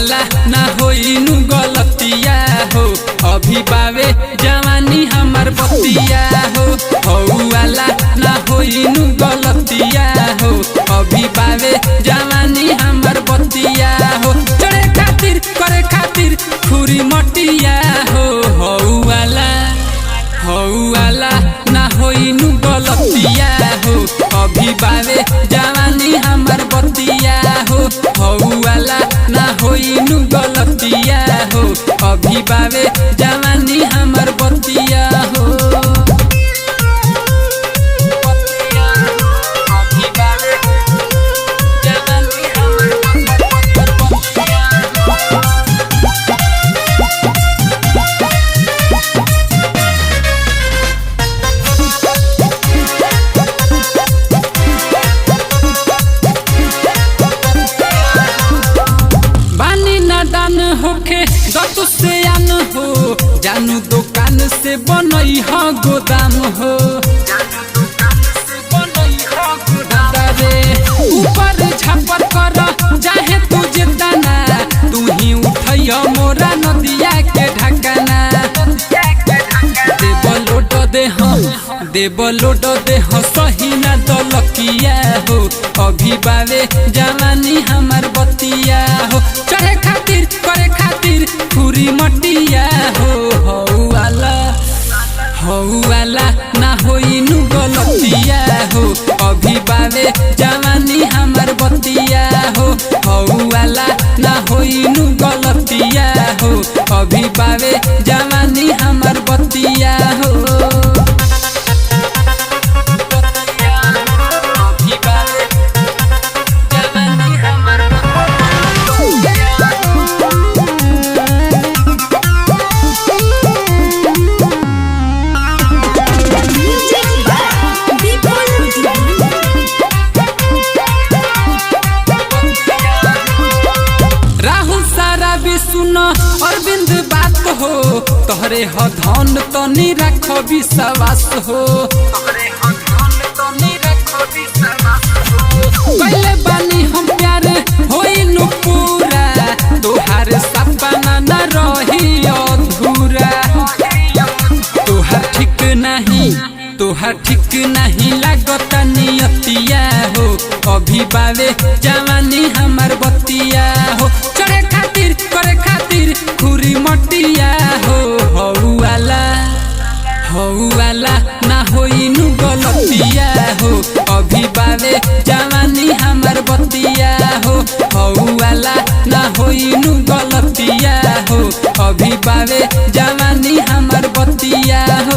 वाला ना होइनु गलतिया हो अभी बावे जवानी हमर बतिया हो वाला ना होइनु गलतिया हो अभी बावे जवानी हमर बतिया हो चढ़े खातिर करे खातिर खुरी मटिया हो वाला ना होइनु गलतिया हो अभी बावे जवानी हमर बतिया हो वाला ना होइनु गलतिया हो अभी बावे जवानी हमर बतिया हो होके दतु से आन हो जानू दुकान से बनई ह गोदाम हो ऊपर छापर कर चाहे तुझे दाना तू ही उठैया मोरा नदिया के ढकना देव लोड दे सही ना दलकिया हो अभी बावे जवानी हमर बतिया हो चढ़े खातिर करे खातिर पूरी मटिया हो वाला ना होइनु गलतिया हो अभी बावे जवानी हमर बतिया हो वाला ना होइनु गलतिया हो अभी बावे जवानी हमर बतिया हो सुन अरविंद बात हो तोहरे ह धन तनी रख विश्वास हो पहले बानी हम प्यार होइनु पूरा तोहार सपना न रही अधूरा तोहार ठीक नहीं लागत नियतिया हो अभी बावे जवानी हमर बतिया हो चढ़े खातिर करे खातिर खुरी मटिया हो वाला ना होइनु गलतिया हो अभी बावे जवानी हमर बतिया हो वाला ना होइनु गलतिया हो अभी बावे जवानी हमर बतिया हो।